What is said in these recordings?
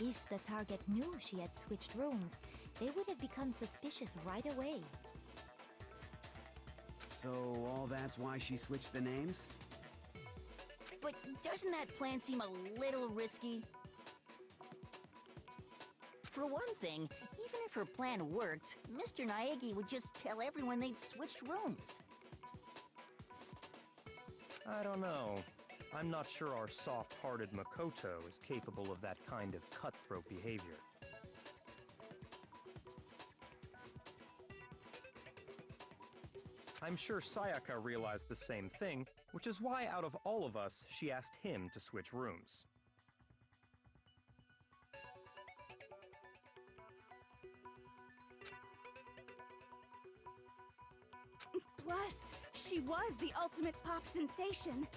If the target knew she had switched rooms, they would have become suspicious right away. So all that's why she switched the names? But doesn't that plan seem a little risky? For one thing, even if her plan worked, Mr. Naegi would just tell everyone they'd switched rooms. I don't know. I'm not sure our soft-hearted Makoto is capable of that kind of cutthroat behavior. I'm sure Sayaka realized the same thing, which is why out of all of us, she asked him to switch rooms. Plus, she was the ultimate pop sensation.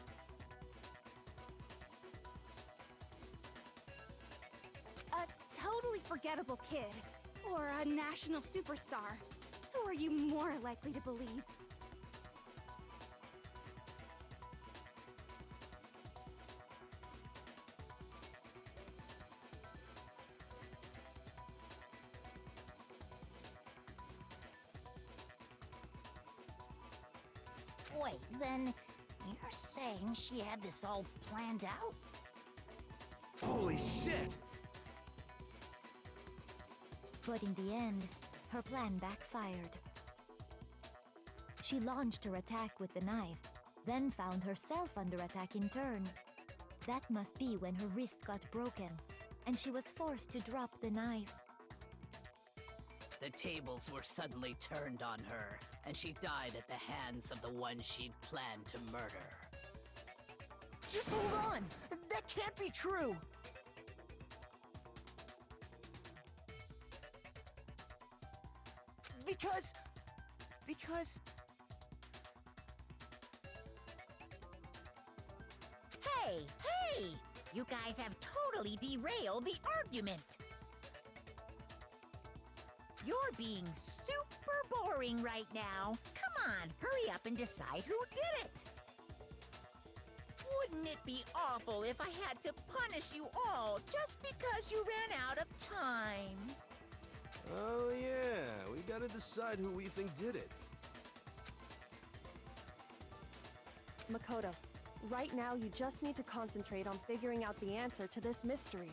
A totally forgettable kid, or a national superstar. Who are you more likely to believe? Wait, then you're saying she had this all planned out? Holy shit! But in the end, her plan backfired. She launched her attack with the knife, then found herself under attack in turn. That must be when her wrist got broken, and she was forced to drop the knife. The tables were suddenly turned on her, and she died at the hands of the one she'd planned to murder. Just hold on! That can't be true! Because... Hey! You guys have totally derailed the argument! You're being super boring right now. Come on, hurry up and decide who did it! Wouldn't it be awful if I had to punish you all just because you ran out of time? Oh yeah, we gotta decide who we think did it. Makoto, right now you just need to concentrate on figuring out the answer to this mystery.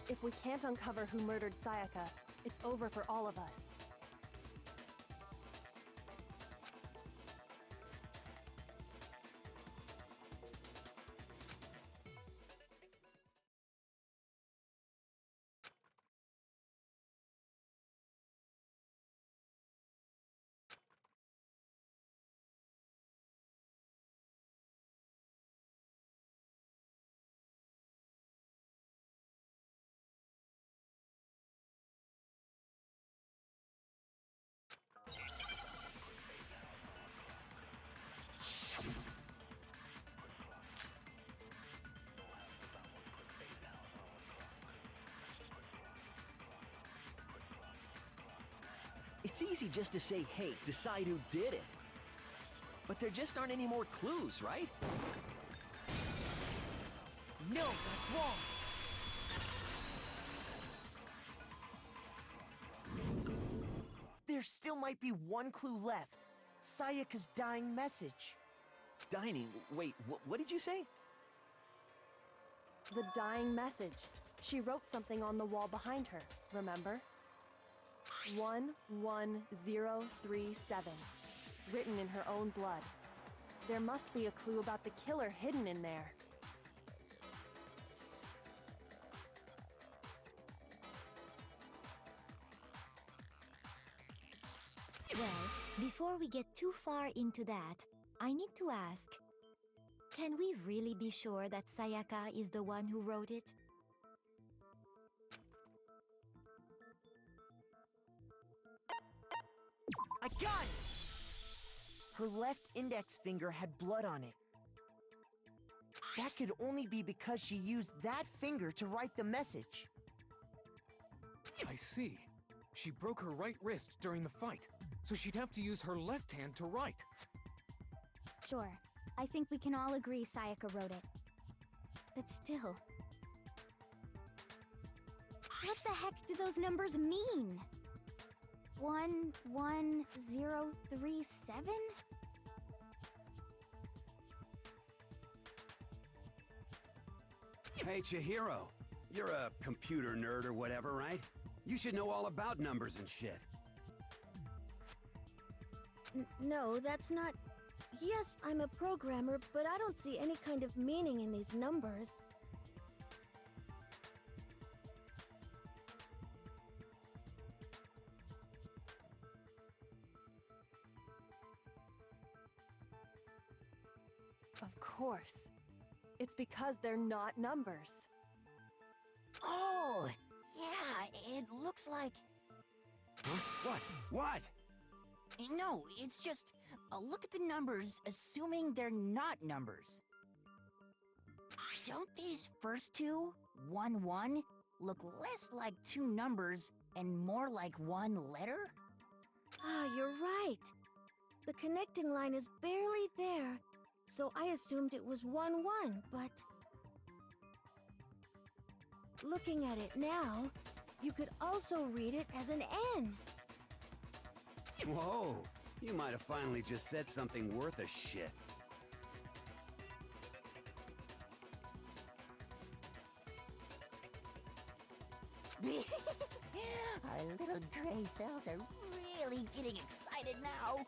If we can't uncover who murdered Sayaka, it's over for all of us. It's easy just to say, hey, decide who did it. But there just aren't any more clues, right? No, that's wrong! There still might be one clue left. Sayaka's dying message. Dining, wait, what did you say? The dying message. She wrote something on the wall behind her, remember? 11037, written in her own blood. There must be a clue about the killer hidden in there. Well, before we get too far into that, I need to ask, can we really be sure that Sayaka is the one who wrote it? I got it! Her left index finger had blood on it. That could only be because she used that finger to write the message. I see. She broke her right wrist during the fight, so she'd have to use her left hand to write. Sure, I think we can all agree Sayaka wrote it. But still... What the heck do those numbers mean? 11037? Hey, Chihiro. You're a computer nerd or whatever, right? You should know all about numbers and shit. No, that's not... Yes, I'm a programmer, but I don't see any kind of meaning in these numbers. Of course. It's because they're not numbers. Oh, yeah, it looks like... Huh? What? What? No, it's just... look at the numbers, assuming they're not numbers. Don't these first two, 1, 1, look less like two numbers and more like one letter? Ah, you're right. The connecting line is barely there, so I assumed it was 1, 1, but... Looking at it now, you could also read it as an N. Whoa! You might have finally just said something worth a shit. Our little gray cells are really getting excited now.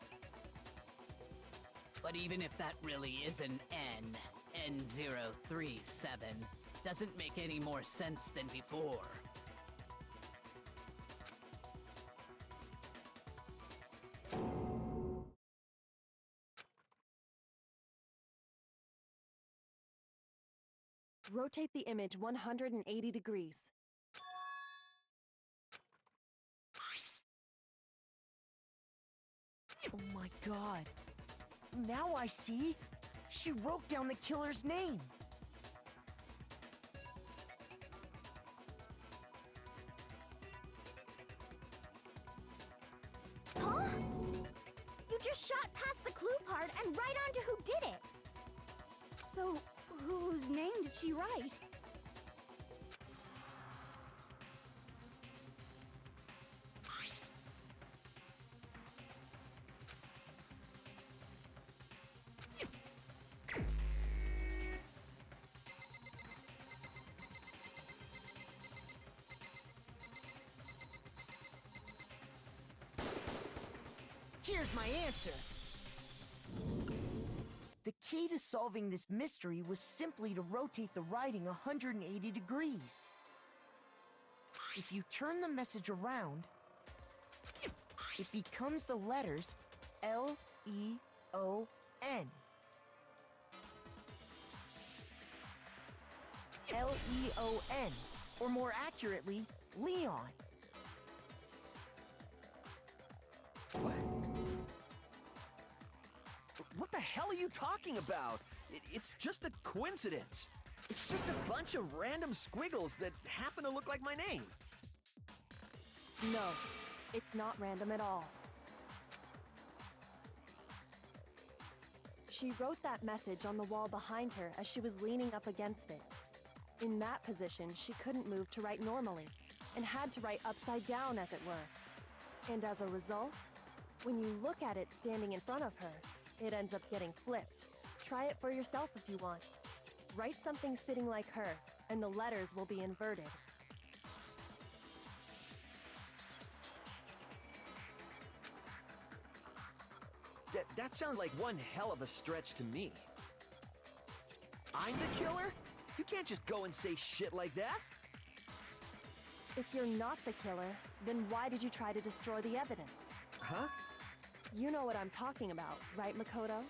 But even if that really is an N, N037, doesn't make any more sense than before. Rotate the image 180 degrees. Oh my god. Now I see. She wrote down the killer's name. Huh? You just shot past the clue part and right onto who did it. So, whose name did she write? Here's my answer. The key to solving this mystery was simply to rotate the writing 180 degrees. If you turn the message around, it becomes the letters L-E-O-N. L-E-O-N, or more accurately, Leon. What? What the hell are you talking about? It's just a coincidence. It's just a bunch of random squiggles that happen to look like my name. No, it's not random at all. She wrote that message on the wall behind her as she was leaning up against it. In that position, she couldn't move to write normally, and had to write upside down, as it were. And as a result, when you look at it standing in front of her, it ends up getting flipped. Try it for yourself if you want. Write something sitting like her, and the letters will be inverted. That sounds like one hell of a stretch to me. I'm the killer? You can't just go and say shit like that. If you're not the killer, then why did you try to destroy the evidence? Huh? You know what I'm talking about, right, Makoto?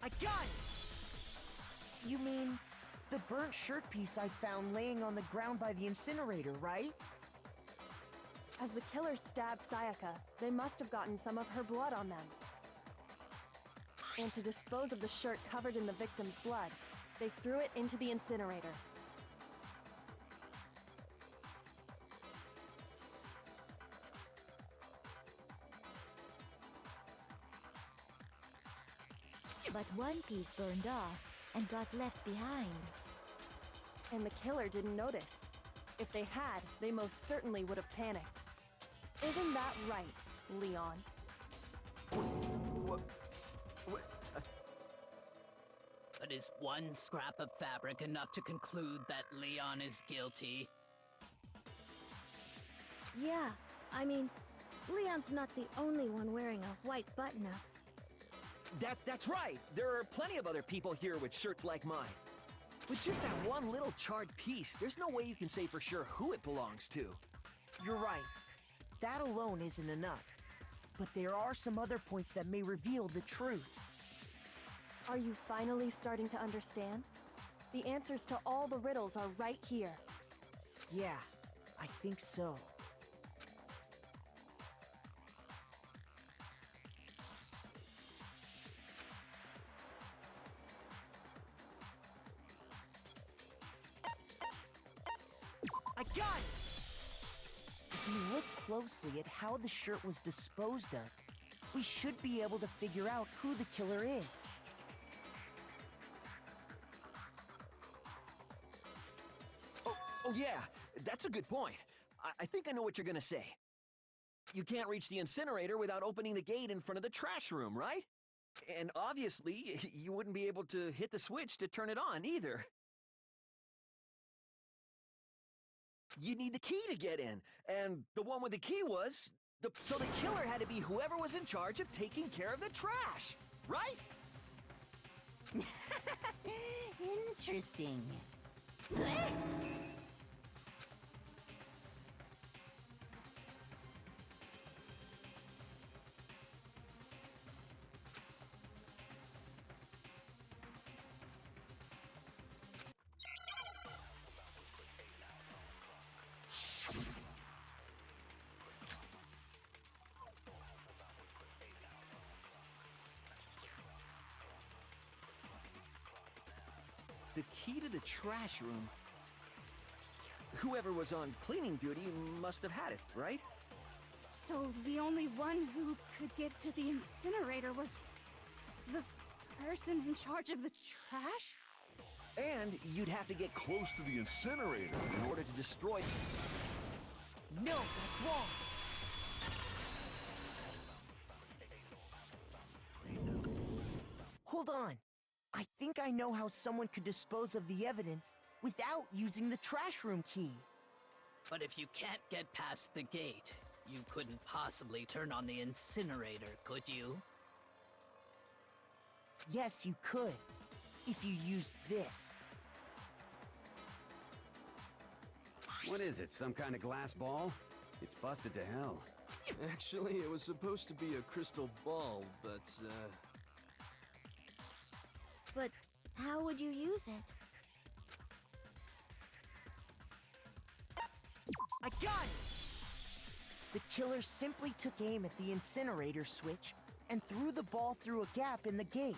I got it! You mean the burnt shirt piece I found laying on the ground by the incinerator, right? As the killer stabbed Sayaka, they must have gotten some of her blood on them. And to dispose of the shirt covered in the victim's blood, They threw it into the incinerator. But one piece burned off and got left behind. And the killer didn't notice. If they had, they most certainly would have panicked. Isn't that right, Leon? What? But is one scrap of fabric enough to conclude that Leon is guilty? Yeah, I mean, Leon's not the only one wearing a white button-up. That's right. There are plenty of other people here with shirts like mine. With just that one little charred piece, there's no way you can say for sure who it belongs to. You're right. That alone isn't enough. But there are some other points that may reveal the truth. Are you finally starting to understand? The answers to all the riddles are right here. Yeah, I think so. I got it! If you look closely at how the shirt was disposed of, we should be able to figure out who the killer is. Oh yeah, that's a good point. I think I know what you're gonna say. You can't reach the incinerator without opening the gate in front of the trash room, right? And obviously, you wouldn't be able to hit the switch to turn it on either. You need the key to get in, and the one with the key was... So the killer had to be whoever was in charge of taking care of the trash, right? Interesting. The key to the trash room. Whoever was on cleaning duty must have had it, right? So the only one who could get to the incinerator was the person in charge of the trash? And you'd have to get close to the incinerator in order to destroy... No, that's wrong! Hold on. I think I know how someone could dispose of the evidence without using the trash room key. But if you can't get past the gate, you couldn't possibly turn on the incinerator, could you? Yes, you could. If you used this. What is it, some kind of glass ball? It's busted to hell. Actually, it was supposed to be a crystal ball, but, But how would you use it? I got it! The killer simply took aim at the incinerator switch and threw the ball through a gap in the gate.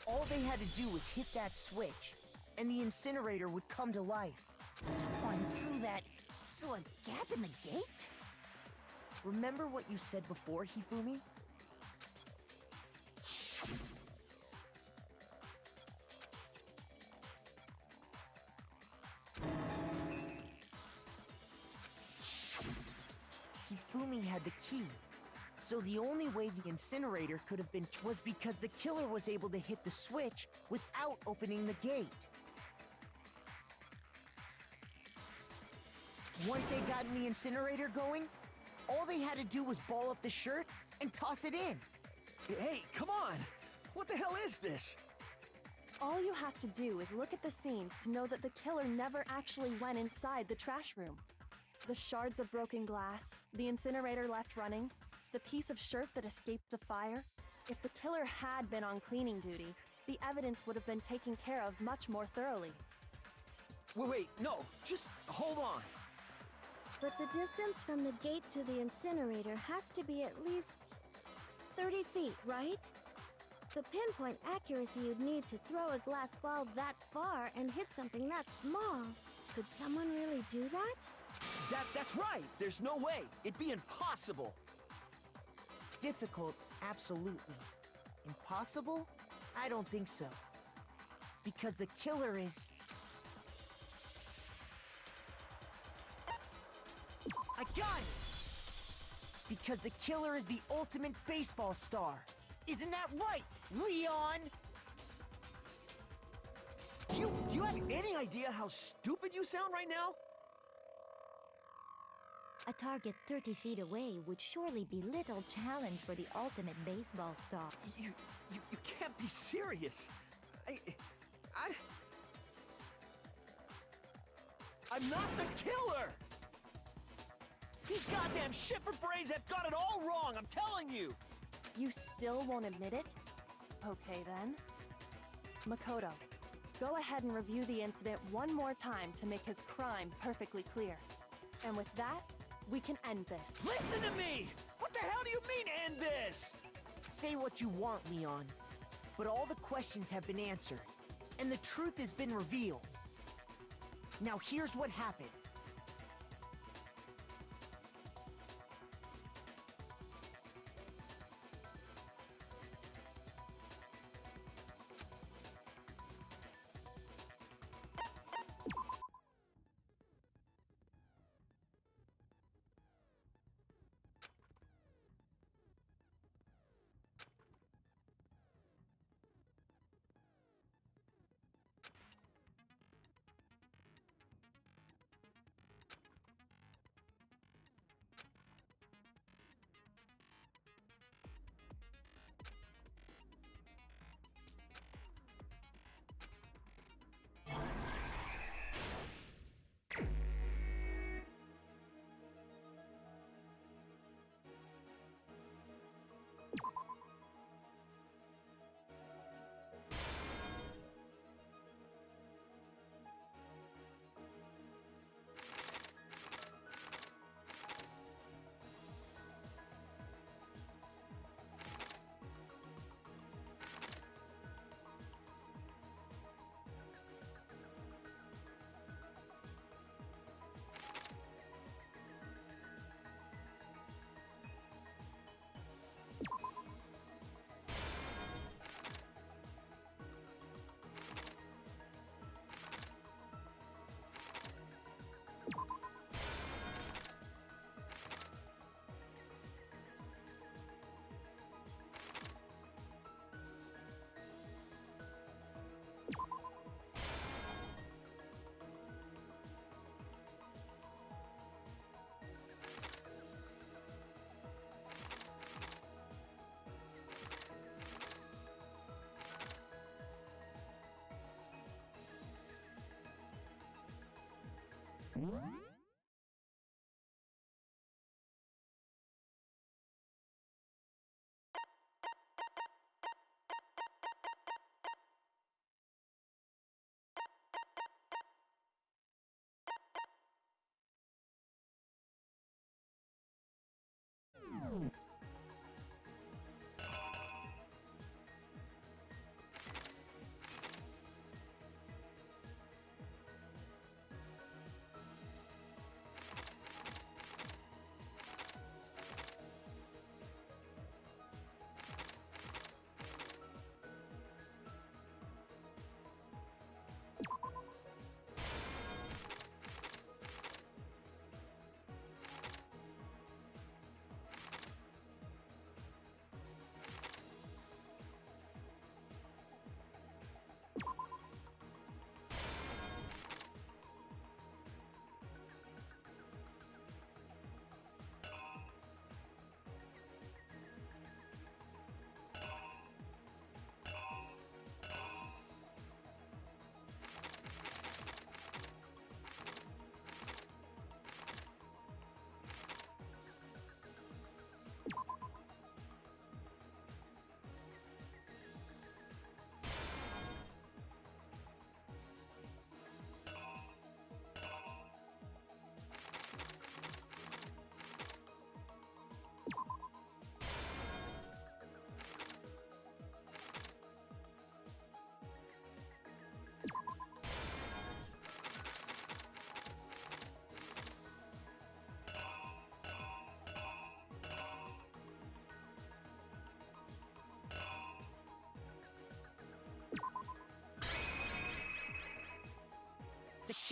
All they had to do was hit that switch, and the incinerator would come to life. Someone threw that through a gap in the gate? Remember what you said before, Hifumi? Hifumi had the key, so the only way the incinerator could have been was because the killer was able to hit the switch without opening the gate. Once they got the incinerator going, all they had to do was ball up the shirt and toss it in. Hey, come on! What the hell is this? All you have to do is look at the scene to know that the killer never actually went inside the trash room. The shards of broken glass, the incinerator left running, the piece of shirt that escaped the fire. If the killer had been on cleaning duty, the evidence would have been taken care of much more thoroughly. Wait, no, just hold on. But the distance from the gate to the incinerator has to be at least 30 feet, right? The pinpoint accuracy you'd need to throw a glass ball that far and hit something that small. Could someone really do that? That's right! There's no way! It'd be impossible! Difficult, absolutely. Impossible? I don't think so. Because the killer is... I got it! Because the killer is the ultimate baseball star. Isn't that right, Leon? Do you have any idea how stupid you sound right now? A target 30 feet away would surely be little challenge for the ultimate baseball star. You can't be serious. I'm not the killer! These goddamn shipper brains have got it all wrong, I'm telling you! You still won't admit it? Okay then. Makoto, go ahead and review the incident one more time to make his crime perfectly clear. And with that, we can end this. Listen to me! What the hell do you mean, end this? Say what you want, Leon. But all the questions have been answered, and the truth has been revealed. Now here's what happened.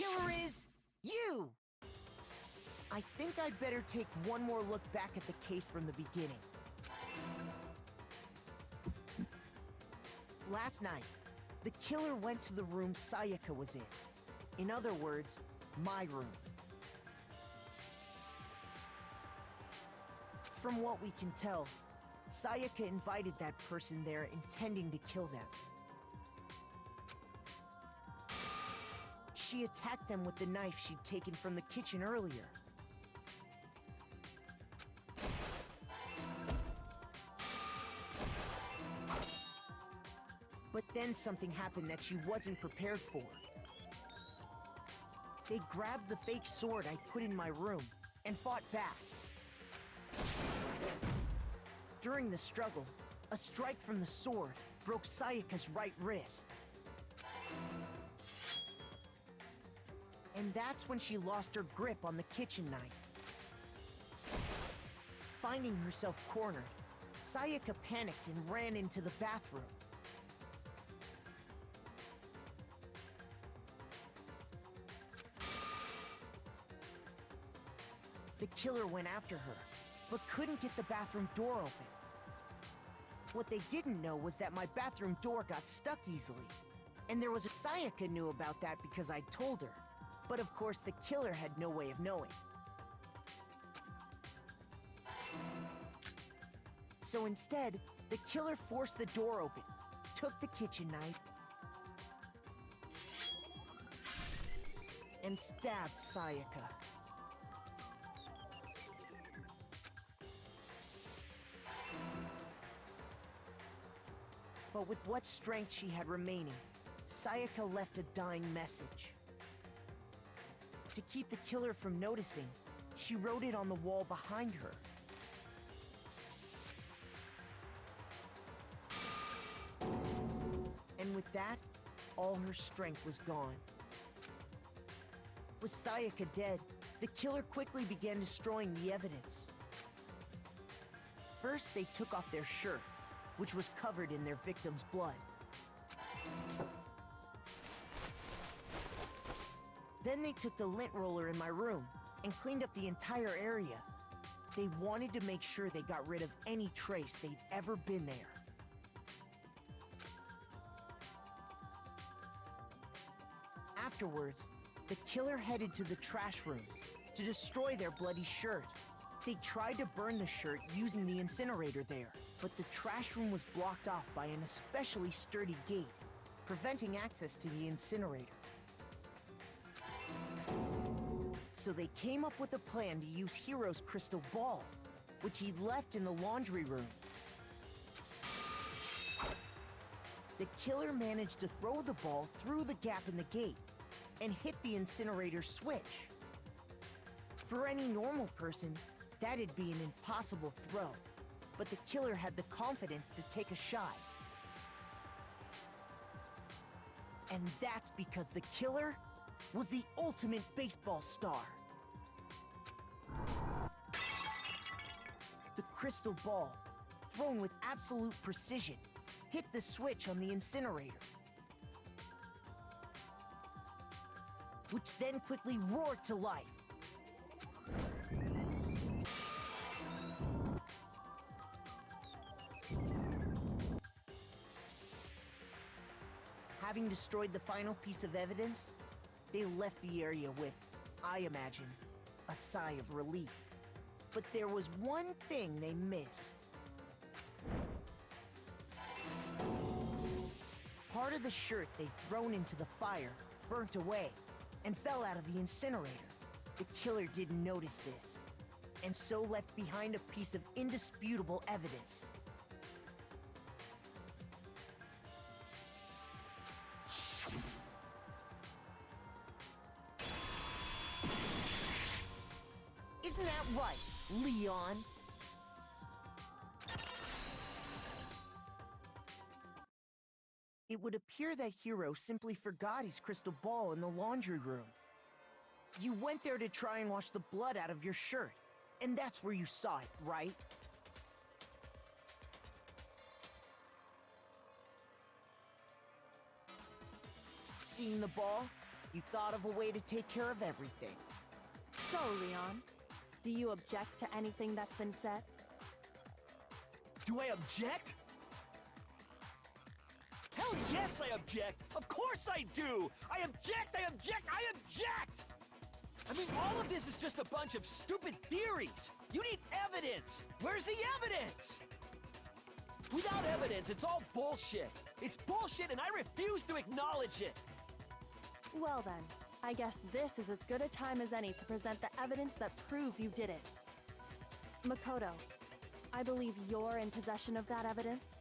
killer is you! I think I'd better take one more look back at the case from the beginning. Last night, the killer went to the room Sayaka was in. In other words, my room. From what we can tell, Sayaka invited that person there intending to kill them. She attacked them with the knife she'd taken from the kitchen earlier. But then something happened that she wasn't prepared for. They grabbed the fake sword I put in my room and fought back. During the struggle, a strike from the sword broke Sayaka's right wrist. And that's when she lost her grip on the kitchen knife. Finding herself cornered, Sayaka panicked and ran into the bathroom. The killer went after her, but couldn't get the bathroom door open. What they didn't know was that my bathroom door got stuck easily. And there was a Sayaka knew about that because I'd told her. But of course, the killer had no way of knowing. So instead, the killer forced the door open, took the kitchen knife, and stabbed Sayaka. But with what strength she had remaining, Sayaka left a dying message. To keep the killer from noticing, she wrote it on the wall behind her. And with that, all her strength was gone. With Sayaka dead, the killer quickly began destroying the evidence. First, they took off their shirt, which was covered in their victim's blood. Then they took the lint roller in my room and cleaned up the entire area. They wanted to make sure they got rid of any trace they'd ever been there. Afterwards, the killer headed to the trash room to destroy their bloody shirt. They tried to burn the shirt using the incinerator there, but the trash room was blocked off by an especially sturdy gate, preventing access to the incinerator. So they came up with a plan to use Hiro's crystal ball, which he'd left in the laundry room. The killer managed to throw the ball through the gap in the gate and hit the incinerator switch. For any normal person, that'd be an impossible throw, but the killer had the confidence to take a shot. And that's because the killer was the ultimate baseball star. The crystal ball, thrown with absolute precision, hit the switch on the incinerator, which then quickly roared to life. Having destroyed the final piece of evidence, they left the area with, I imagine, a sigh of relief. But there was one thing they missed. Part of the shirt they'd thrown into the fire burnt away and fell out of the incinerator. The killer didn't notice this, and so left behind a piece of indisputable evidence. Isn't that right, Leon? It would appear that Hiro simply forgot his crystal ball in the laundry room. You went there to try and wash the blood out of your shirt, and that's where you saw it, right? Seeing the ball, You thought of a way to take care of everything. So, Leon, do you object to anything that's been said? Do I object? Hell yes, I object! Of course I do! I object! I object! I object! I mean, all of this is just a bunch of stupid theories! You need evidence! Where's the evidence? Without evidence, it's all bullshit! It's bullshit and I refuse to acknowledge it! Well then, I guess this is as good a time as any to present the evidence that proves you did it. Makoto, I believe you're in possession of that evidence.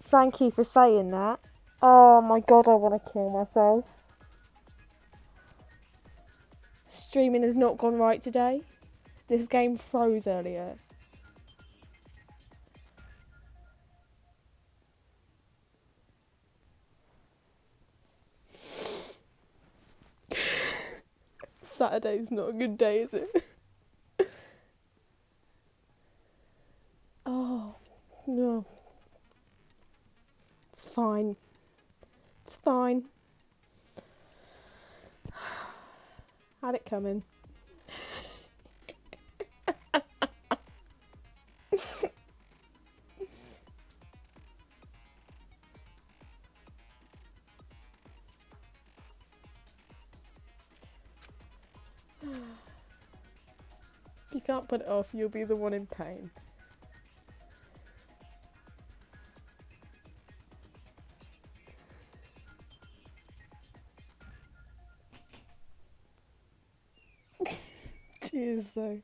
Thank you for saying that. Oh my god, I want to kill myself. Streaming has not gone right today. This game froze earlier. Saturday's not a good day, is it? Oh, no. It's fine. It's fine. Had it coming. If you can't put it off, you'll be the one in pain. Cheers, though.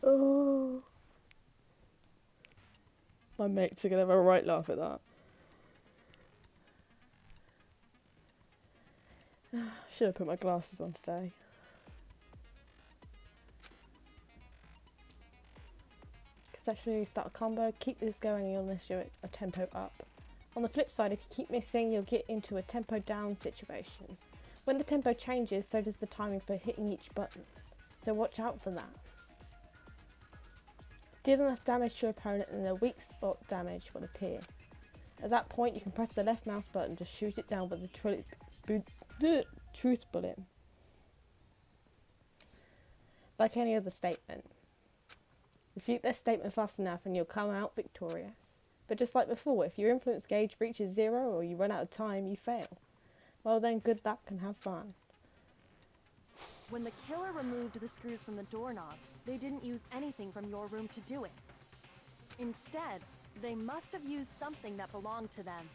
Oh. My mates are gonna have a right laugh at that. Should have put my glasses on today. Actually, you start a combo, keep this going unless you're a tempo up. On the flip side, if you keep missing, you'll get into a tempo down situation. When the tempo changes, so does the timing for hitting each button, so watch out for that. Deal enough damage to your opponent and the weak spot damage will appear. At that point, you can press the left mouse button to shoot it down with the truth bullet. Like any other statement. Refute their statement fast enough and you'll come out victorious. But just like before, if your influence gauge reaches 0 or you run out of time, you fail. Well then, good luck and have fun. When the killer removed the screws from the doorknob, they didn't use anything from your room to do it. Instead, They must have used something that belonged to them.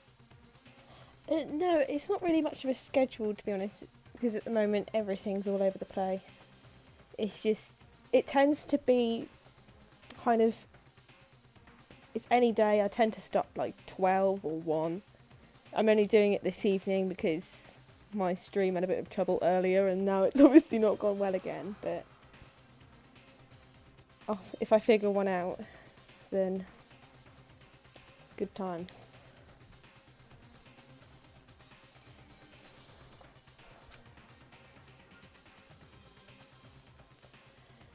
No, it's not really much of a schedule, to be honest, because at the moment everything's all over the place. It's just, it tends to be kind of, it's any day. I tend to stop like 12 or 1. I'm only doing it this evening because my stream had a bit of trouble earlier and now it's obviously not gone well again, but if I figure one out, then it's good times.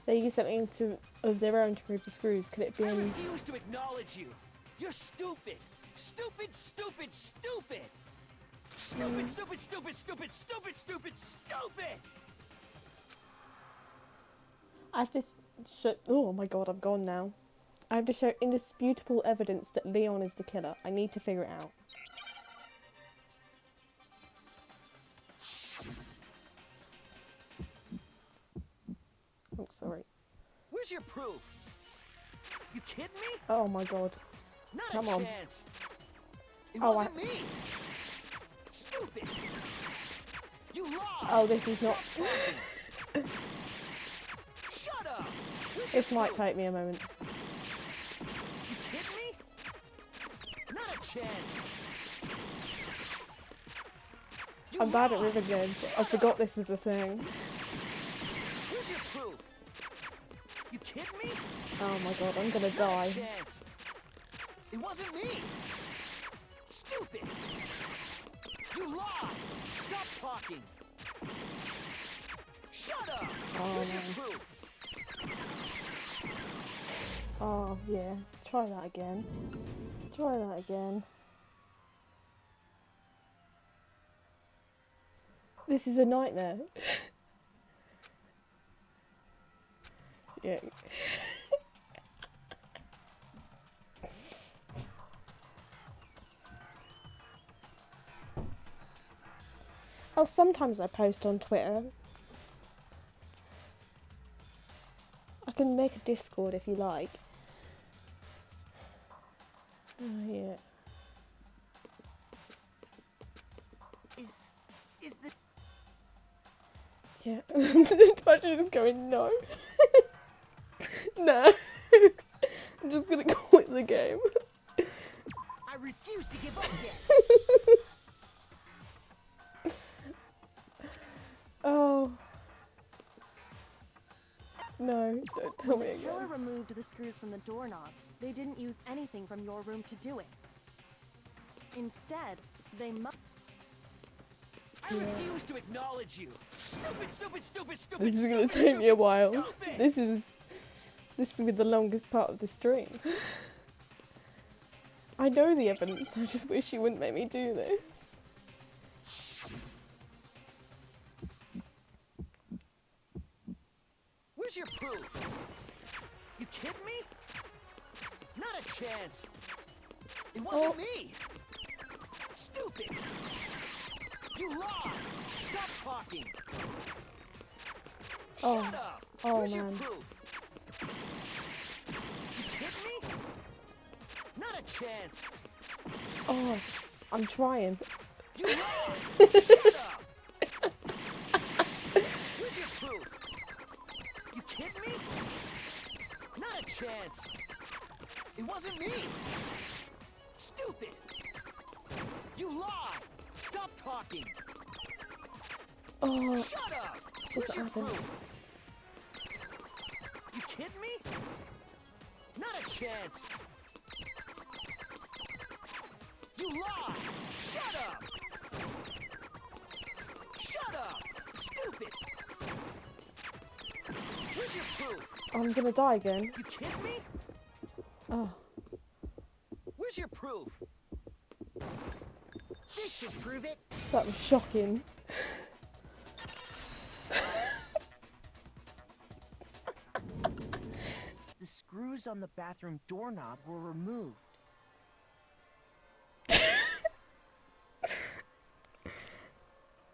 They use something of their own to remove the screws. Could it be? I refuse to acknowledge you. You're stupid. Stupid, stupid, stupid. Stupid, stupid, stupid, stupid, stupid, stupid, stupid. I have to show. Oh my god, I'm gone now. I have to show indisputable evidence that Leon is the killer. I need to figure it out. Oh, sorry. Where's your proof? You kidding me? Oh my god. Not Come a on. chance. It Oh, wasn't me. Stupid. You lied. Oh, this is not. Shut up. Where's This your might proof? take me a moment. You kidding me? Not a chance. You I'm bad at lied. river games. I Shut forgot up. this was a thing. Where's your proof? You kidding me? Oh my god, I'm gonna Not die. a chance. It wasn't me. Stupid. You lied. Stop talking. Shut up. Oh, Where's your man. proof? Oh yeah, try that again. Try that again. This is a nightmare. Yeah. Oh, sometimes I post on Twitter. I can make a Discord if you like. Oh, yeah. Is the Yeah. Imagine just going, no. No. I'm just gonna quit the game. I refuse to give up yet. Oh. No, don't tell me When the killer again. removed the screws from the doorknob, they didn't use anything from your room to do it. Instead, they must. I refuse to acknowledge you. Stupid, stupid, stupid, stupid. This is gonna stupid, take me a stupid, while. stupid. This is the longest part of the stream. I know the evidence, I just wish you wouldn't make me do this. Where's your proof? You kidding me? Not a chance. It wasn't me. Stupid. You lied. Stop talking. Oh. Shut up. Oh, Where's man. your proof? You kidding me? Not a chance. Oh, I'm trying. You lied. Shut up. Where's your proof? You kidding me? Not a chance. It wasn't me. Stupid. You lied. Stop talking. Oh, Shut up. it's Where's just your not happening. proof? You kidding me? Not a chance. You lied. Shut up. Shut up. Stupid. Where's your proof? I'm gonna die again. You kidding me? Oh, Where's your proof? This should prove it. that was shocking. The screws on the bathroom doorknob were removed.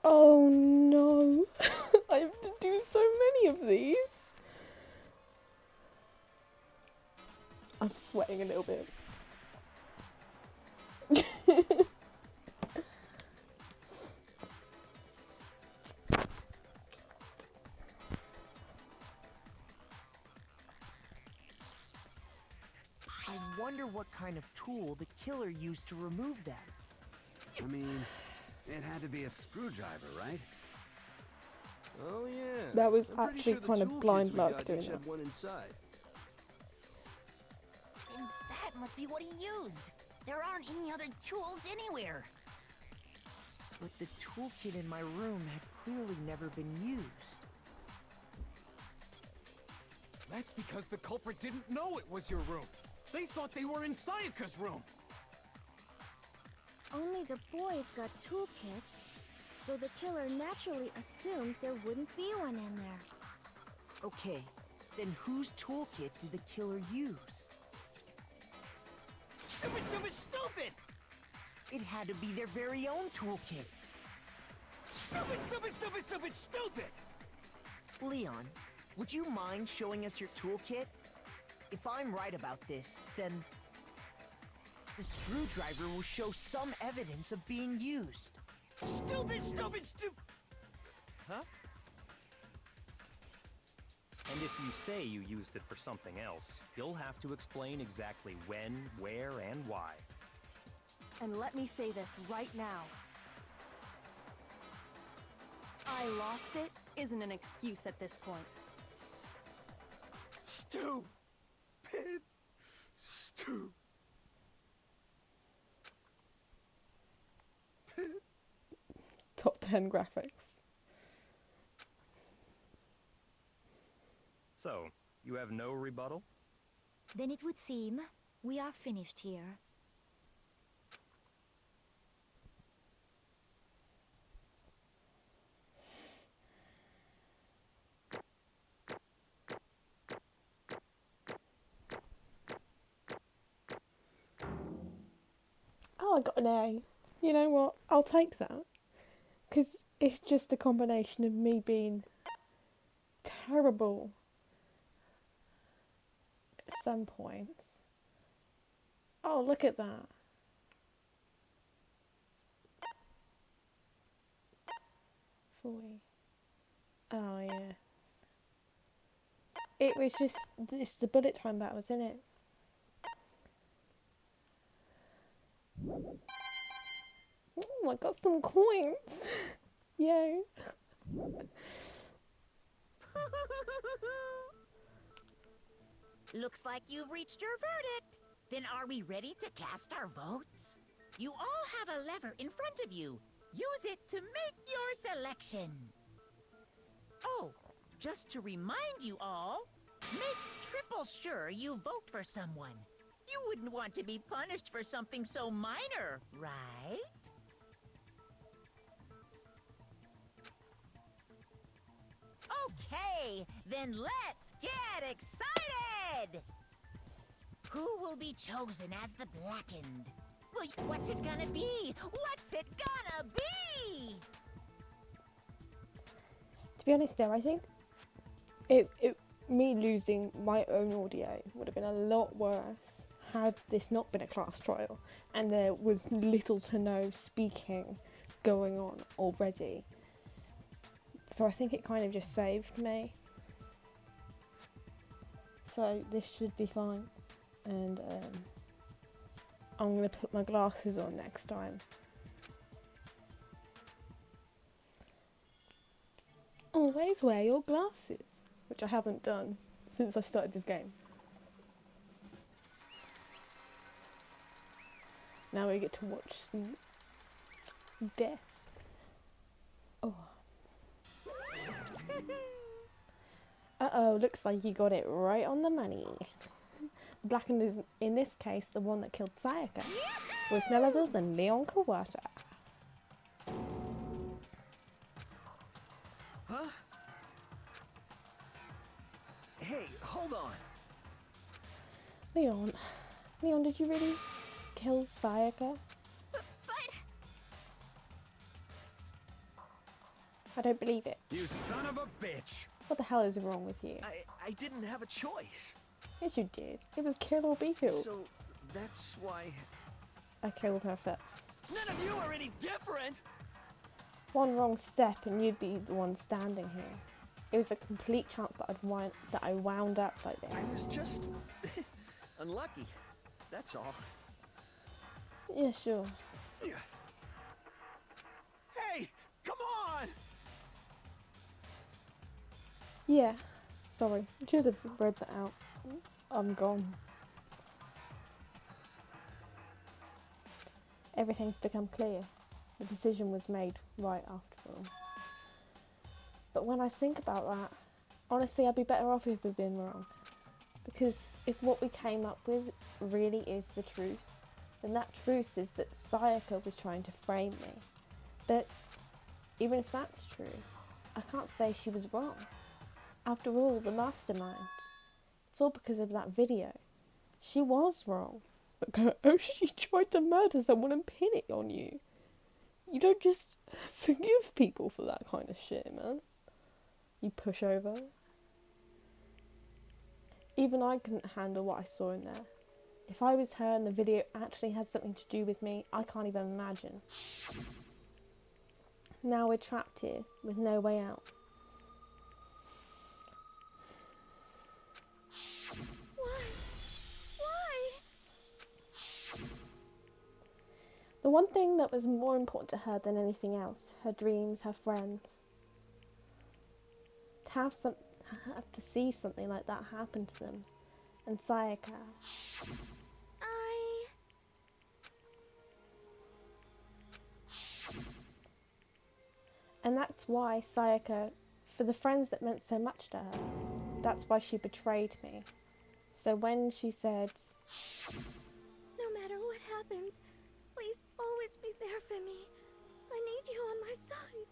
Oh no. I have to do so many of these. I'm sweating a little bit. I wonder what kind of tool the killer used to remove them. I mean, it had to be a screwdriver, right? Oh yeah. That was I'm pretty actually sure the kind of toolkits blind we luck got doing each that. have one inside. And that must be what he used. There aren't any other tools anywhere. But the toolkit in my room had clearly never been used. That's because the culprit didn't know it was your room. They thought they were in Sayaka's room. Only the boys got toolkits, so the killer naturally assumed there wouldn't be one in there. Okay, then whose toolkit did the killer use? Stupid, stupid, stupid! It had to be their very own toolkit. Stupid, stupid, stupid, stupid, stupid! Leon, would you mind showing us your toolkit? If I'm right about this, then the screwdriver will show some evidence of being used. Stupid, stupid, stupid! Huh? And if you say you used it for something else, you'll have to explain exactly when, where, and why. And let me say this right now. I lost it isn't an excuse at this point. Stupid. Stupid. Top 10 graphics. So, you have no rebuttal? Then it would seem we are finished here. Oh, I got an A. You know what? I'll take that. Because it's just a combination of me being terrible at some points. Oh, look at that. Oh, yeah. It was just, it's the bullet time battles, isn't it? Oh, I got some coins. Yay. Looks like you've reached your verdict. Then are we ready to cast our votes? You all have a lever in front of you. Use it to make your selection. Oh, just to remind you all, make triple sure you vote for someone. You wouldn't want to be punished for something so minor, right? Okay, then let's get excited! Who will be chosen as the Blackened? Well, what's it gonna be? What's it gonna be? To be honest though, I think me losing my own audio would have been a lot worse had this not been a class trial and there was little to no speaking going on already. So I think it kind of just saved me. So this should be fine. And I'm going to put my glasses on next time. Always wear your glasses, which I haven't done since I started this game. Now we get to watch some death. Oh. Uh-oh, looks like you got it right on the money. Blackened is, in this case, the one that killed Sayaka, was none other than Leon Kawata. Huh? Hey, hold on. Leon, did you really kill Sayaka? But... I don't believe it. You son of a bitch! What the hell is wrong with you? I didn't have a choice. Yes, you did. It was kill or be killed. So, that's why... I killed her first. None of you are any different! One wrong step and you'd be the one standing here. It was a complete chance that I wound up like this. I was just unlucky. That's all. Yeah, sure. Hey, come on! Yeah, sorry. I should have read that out. I'm gone. Everything's become clear. The decision was made right after all. But when I think about that, honestly, I'd be better off if we'd been wrong. Because if what we came up with really is the truth, then that truth is that Sayaka was trying to frame me. But even if that's true, I can't say she was wrong. After all, the mastermind. It's all because of that video. She was wrong. Oh, she tried to murder someone and pin it on you. You don't just forgive people for that kind of shit, man. You pushover. Even I couldn't handle what I saw in there. If I was her and the video actually had something to do with me, I can't even imagine. Now we're trapped here with no way out. The one thing that was more important to her than anything else, her dreams, her friends. To see something like that happen to them. And Sayaka. And that's why Sayaka, for the friends that meant so much to her, that's why she betrayed me. So when she said, no matter what happens, please always be there for me. I need you on my side.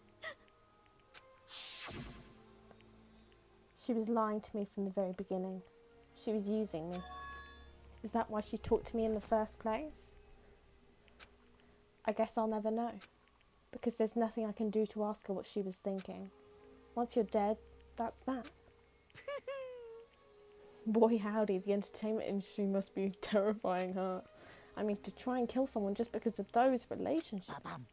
She was lying to me from the very beginning. She was using me. Is that why she talked to me in the first place? I guess I'll never know. Because there's nothing I can do to ask her what she was thinking. Once you're dead, that's that. Boy howdy, the entertainment industry must be terrifying her. I mean, to try and kill someone just because of those relationships.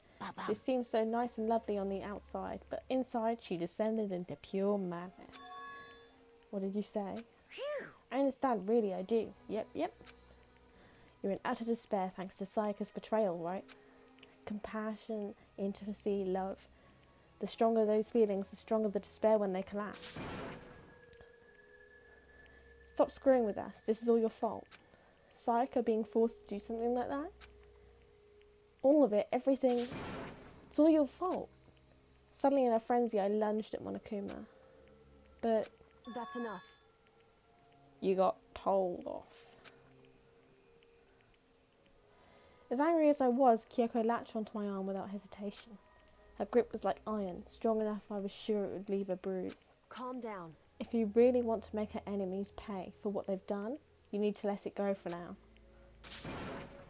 She seemed so nice and lovely on the outside, but inside she descended into pure madness. What did you say? I understand, really, I do. Yep. You're in utter despair thanks to Sayaka's betrayal, right? Compassion, intimacy, love. The stronger those feelings, the stronger the despair when they collapse. Stop screwing with us. This is all your fault. Sayaka being forced to do something like that? All of it, everything. It's all your fault. Suddenly in a frenzy, I lunged at Monokuma. But that's enough. You got told off. As angry as I was, Kyoko latched onto my arm without hesitation. Her grip was like iron, strong enough I was sure it would leave a bruise. Calm down. If you really want to make her enemies pay for what they've done, you need to let it go for now.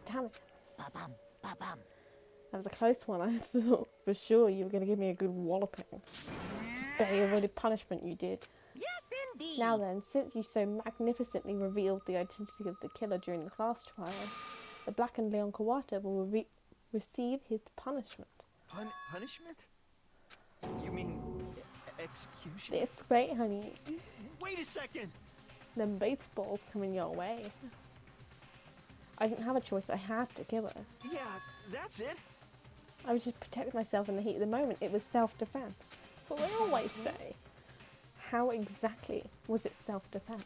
Damn it. That was a close one. I thought for sure you were going to give me a good walloping. Just barely avoided punishment, you did. Yes, indeed. Now then, since you so magnificently revealed the identity of the killer during the class trial, the blackened Leon Kawata will receive his punishment. Punishment? You mean execution? It's great, honey. Wait a second! Them baseballs coming your way. I didn't have a choice, I had to kill her. Yeah, that's it. I was just protecting myself in the heat of the moment. It was self-defense. That's what they always say. How exactly was it self-defense?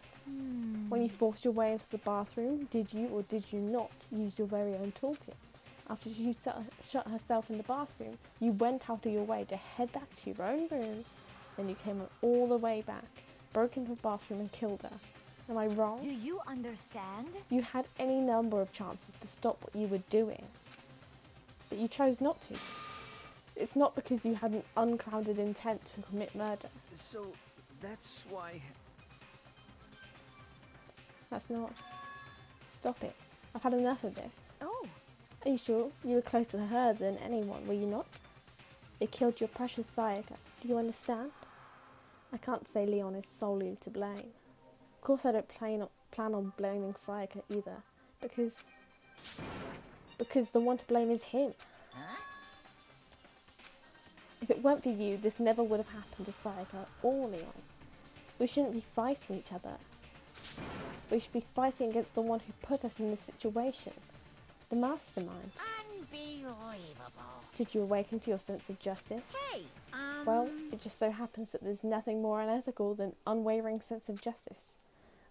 When you forced your way into the bathroom, did you or did you not use your very own toolkit? After she shut herself in the bathroom, you went out of your way to head back to your own room. Then you came all the way back, broke into the bathroom and killed her. Am I wrong? Do you understand? You had any number of chances to stop what you were doing, but you chose not to. It's not because you had an unclouded intent to commit murder. So, that's why... That's not... Stop it. I've had enough of this. Oh. Are you sure? You were closer to her than anyone, were you not? They killed your precious Sayaka. Do you understand? I can't say Leon is solely to blame. Of course I don't plan on blaming Sayaka either, because Because the one to blame is him. Huh? If it weren't for you, this never would have happened to Sayaka or Leon. We shouldn't be fighting each other. We should be fighting against the one who put us in this situation. The mastermind. Unbelievable. Did you awaken to your sense of justice? Hey, Well, it just so happens that there's nothing more unethical than unwavering sense of justice.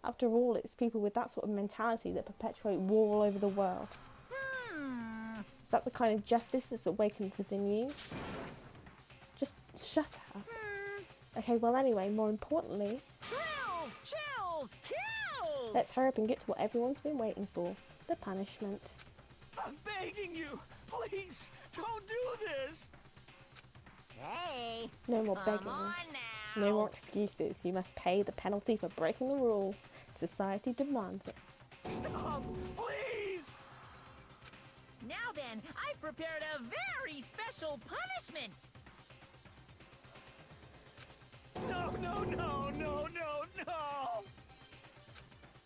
After all, it's people with that sort of mentality that perpetuate war all over the world. Is that the kind of justice that's awakened within you? Just shut up. Okay, well anyway, more importantly, Thrills, chills, kills! let's hurry up and get to what everyone's been waiting for. The punishment. I'm begging you! Please, don't do this! Hey, No more come begging. on now. No more excuses. You must pay the penalty for breaking the rules. Society demands it. Stop! Please! Now then, I've prepared a very special punishment. No, no, no, no, no, no!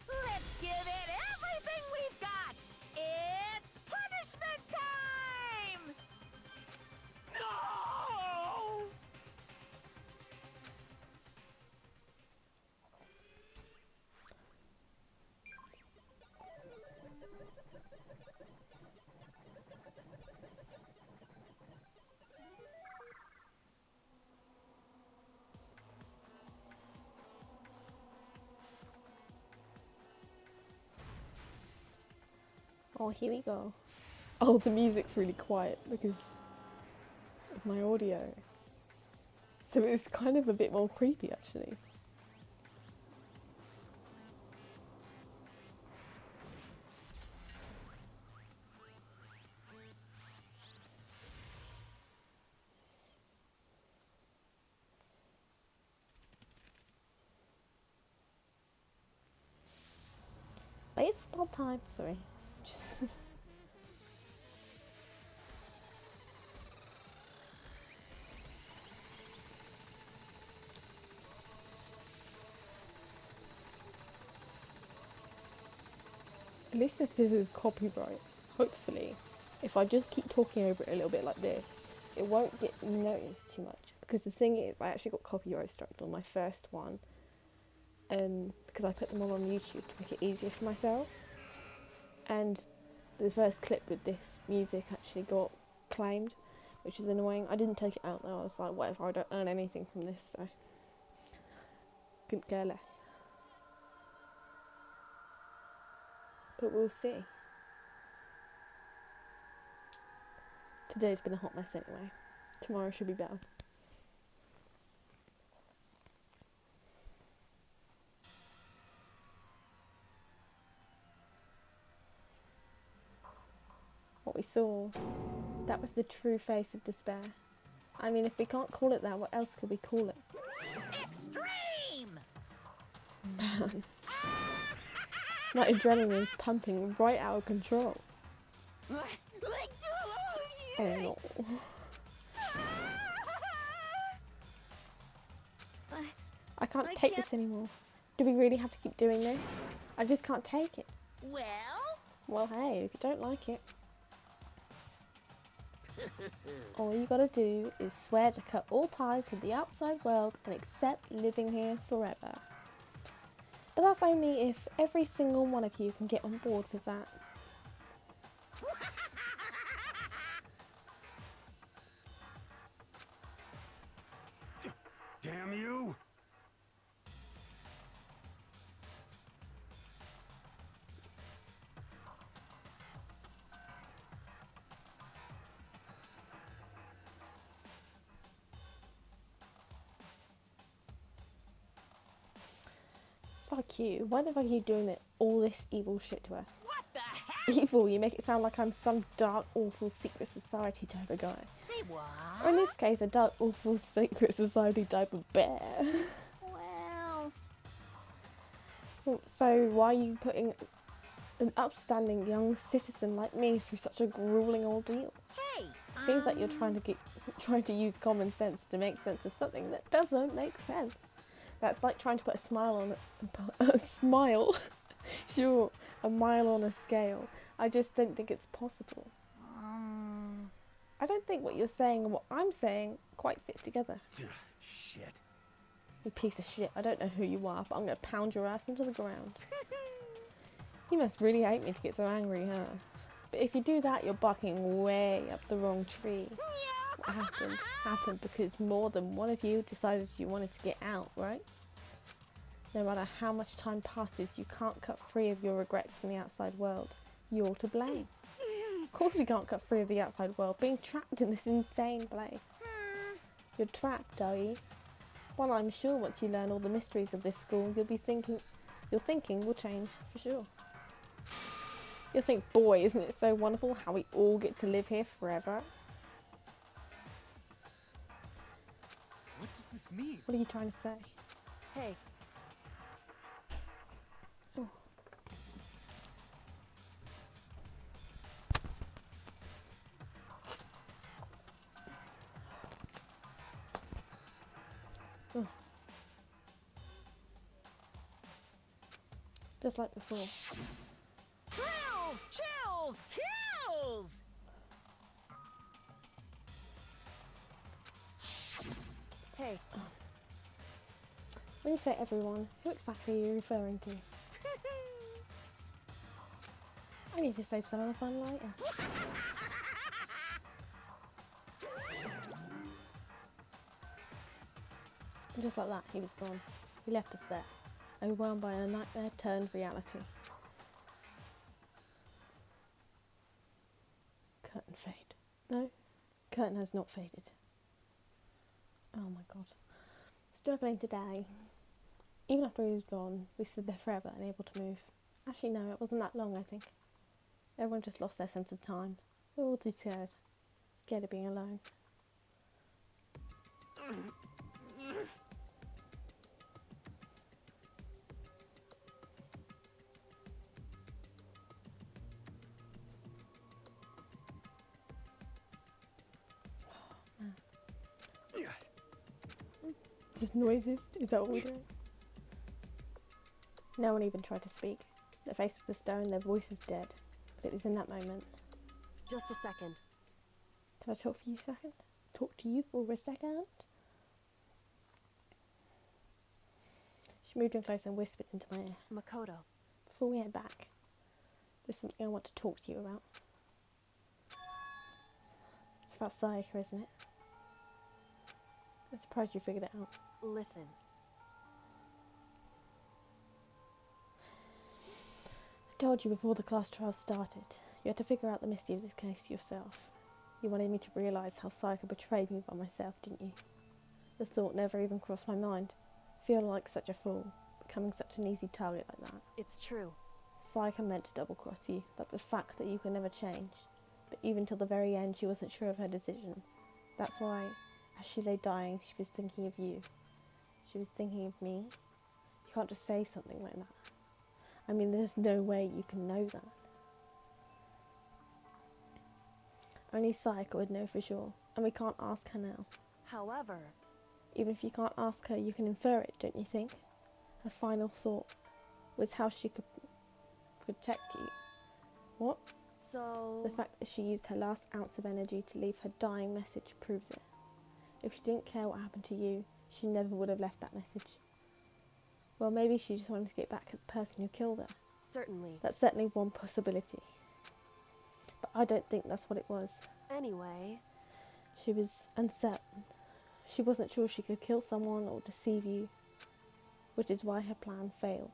Let's give it everything we've got. It's punishment time! No! Oh, here we go. Oh, the music's really quiet because of my audio. So it's kind of a bit more creepy, actually. Baseball time. Sorry. Just at least if this is copyright, hopefully, if I just keep talking over it a little bit like this, it won't get noticed too much. Because the thing is, I actually got copyright struck on my first one, because I put them all on YouTube to make it easier for myself. And the first clip with this music actually got claimed, which is annoying. I didn't take it out though. I was like, whatever, I don't earn anything from this, so couldn't care less. But we'll see. Today's been a hot mess anyway. Tomorrow should be better. What we saw, that was the true face of despair. I mean, if we can't call it that, what else could we call it? Extreme! Man. My adrenaline is pumping right out of control. Oh no. I can't take this anymore. Do we really have to keep doing this? I just can't take it. Well, hey, if you don't like it, all you gotta do is swear to cut all ties with the outside world and accept living here forever. But that's only if every single one of you can get on board with that. Damn you! Fuck you. Why the fuck are you doing all this evil shit to us? What the heck? Evil, you make it sound like I'm some dark, awful secret society type of guy. Say what? Or in this case, a dark, awful secret society type of bear. Well... So why are you putting an upstanding young citizen like me through such a grueling ordeal? Hey! Seems like you're trying to use common sense to make sense of something that doesn't make sense. That's like trying to put a smile on a smile. Sure, a mile on a scale, I just don't think it's possible. I don't think what you're saying and what I'm saying quite fit together. Shit. You piece of shit. I don't know who you are, but I'm going to pound your ass into the ground. You must really hate me to get so angry, huh? But if you do that, you're barking way up the wrong tree. What happened because more than one of you decided you wanted to get out, right? No matter how much time passes, you can't cut free of your regrets from the outside world. You're to blame. Of course we can't cut free of the outside world, being trapped in this insane place. You're trapped, are you? Well, I'm sure once you learn all the mysteries of this school, your thinking will change for sure. You'll think, boy, isn't it so wonderful how we all get to live here forever? What does this mean? What are you trying to say? Hey, Just like before. Thrills, chills, kills! hey, When you say everyone, who exactly are you referring to? I need to save some of the fun later. And just like that, he was gone. He left us there, overwhelmed by a nightmare turned reality. Curtain fade. No, curtain has not faded. Oh my god. Struggling today. Even after he was gone, we stood there forever, unable to move. Actually, no, it wasn't that long, I think. Everyone just lost their sense of time. We were all too scared. Scared of being alone. Just noises? Is that what we're doing? No one even tried to speak. Their faces were stone, their voices dead. But it was in that moment. just a second. Can I talk for you a second? Talk to you for a second? She moved in close and whispered into my ear. Makoto. Before we head back, there's something I want to talk to you about. It's about Sayaka, isn't it? I'm surprised you figured it out. Listen. I told you before the class trial started. You had to figure out the mystery of this case yourself. You wanted me to realise how Sayaka betrayed me by myself, didn't you? The thought never even crossed my mind. Feel like such a fool, becoming such an easy target like that. It's true. Sayaka meant to double-cross you. That's a fact that you can never change. But even till the very end, she wasn't sure of her decision. That's why, as she lay dying, she was thinking of you. She was thinking of me. You can't just say something like that. I mean, there's no way you can know that. Only Sayaka would know for sure, and we can't ask her now. However... Even if you can't ask her, you can infer it, don't you think? Her final thought was how she could protect you. What? So... The fact that she used her last ounce of energy to leave her dying message proves it. If she didn't care what happened to you, she never would have left that message. Well, maybe she just wanted to get back at the person who killed her. Certainly. That's certainly one possibility. But I don't think that's what it was. Anyway... She was uncertain. She wasn't sure she could kill someone or deceive you, which is why her plan failed.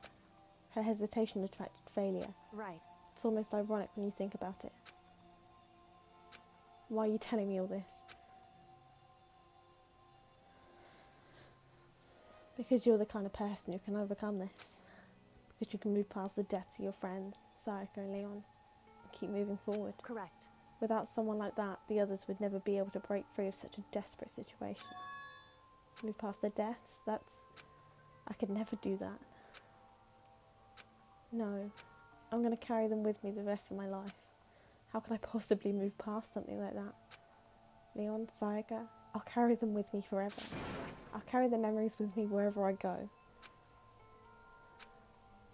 Her hesitation attracted failure. Right. It's almost ironic when you think about it. Why are you telling me all this? Because you're the kind of person who can overcome this. Because you can move past the deaths of your friends, Sayaka and Leon, and keep moving forward. Correct. Without someone like that, the others would never be able to break free of such a desperate situation. Move past their deaths, I could never do that. No, I'm going to carry them with me the rest of my life. How could I possibly move past something like that? Leon, Sayaka, I'll carry them with me forever. I'll carry their memories with me wherever I go.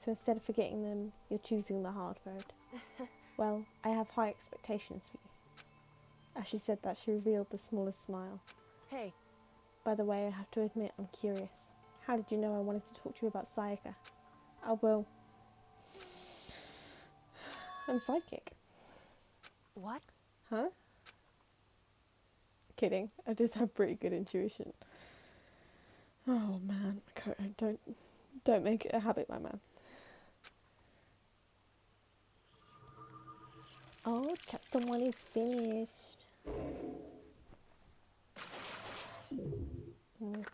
So instead of forgetting them, you're choosing the hard road. Well, I have high expectations for you. As she said that, she revealed the smallest smile. Hey. By the way, I have to admit, I'm curious. How did you know I wanted to talk to you about Sayaka? Oh, well, I'm psychic. What? Huh? Kidding. I just have pretty good intuition. Oh man, don't make it a habit, my man. Oh, chapter 1 is finished.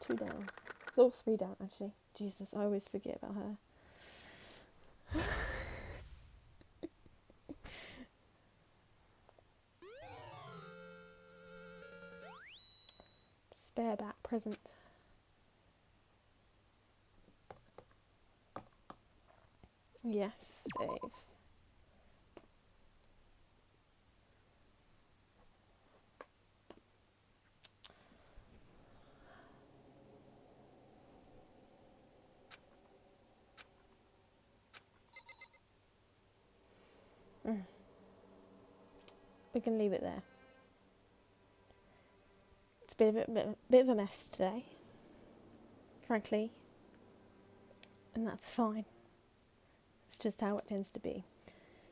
2 down. Oh, 3 down actually. Jesus, I always forget about her. Spare back present. Yes, save. We can leave it there. It's been a bit of a mess today, frankly, and that's fine. It's just how it tends to be.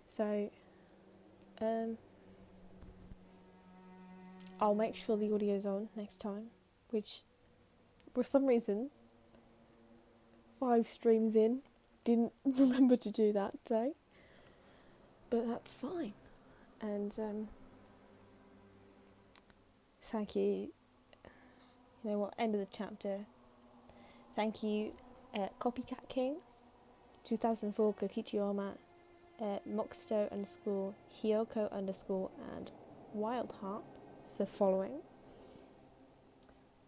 So, I'll make sure the audio's on next time, which, for some reason, 5 streams in, didn't remember to do that today, but that's fine. And thank you. You know what? End of the chapter. Thank you, Copycat Kings, 2004 Kokichiyama, Moxito _ Hyoko _ and Wildheart for following.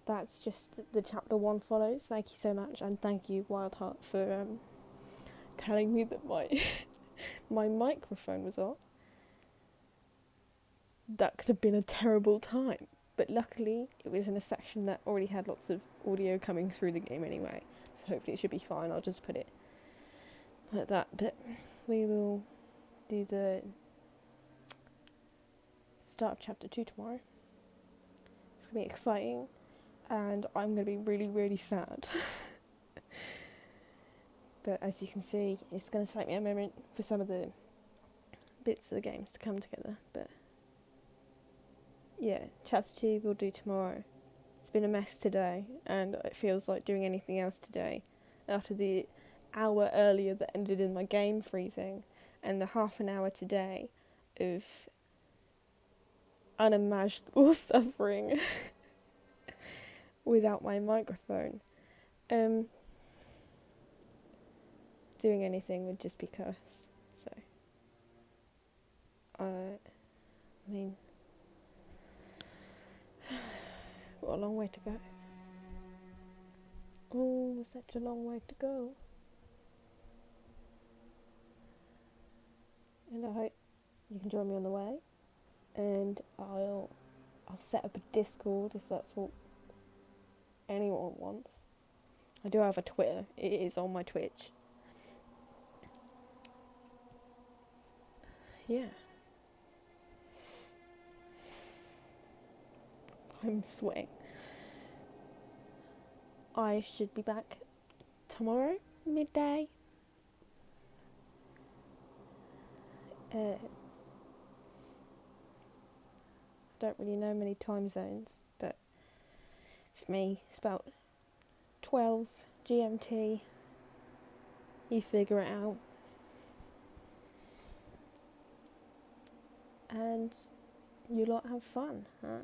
That's just the chapter 1 follows. Thank you so much, and thank you, Wildheart, for telling me that my my microphone was off. That could have been a terrible time, but luckily it was in a section that already had lots of audio coming through the game anyway, so hopefully it should be fine. I'll just put it like that, but we will do the start of chapter 2 tomorrow. It's going to be exciting, and I'm going to be really, really sad. But as you can see, it's going to take me a moment for some of the bits of the games to come together, but yeah, chapter 2 we'll do tomorrow. It's been a mess today, and it feels like doing anything else today after the hour earlier that ended in my game freezing, and the half an hour today of unimaginable suffering without my microphone. Doing anything would just be cursed, so I mean, got a long way to go. Oh, such a long way to go. And I hope you can join me on the way. And I'll set up a Discord if that's what anyone wants. I do have a Twitter. It is on my Twitch. Yeah. I'm sweating. I should be back tomorrow, midday. Don't really know many time zones, but for me it's about 12 GMT. You figure it out. And you lot have fun, huh?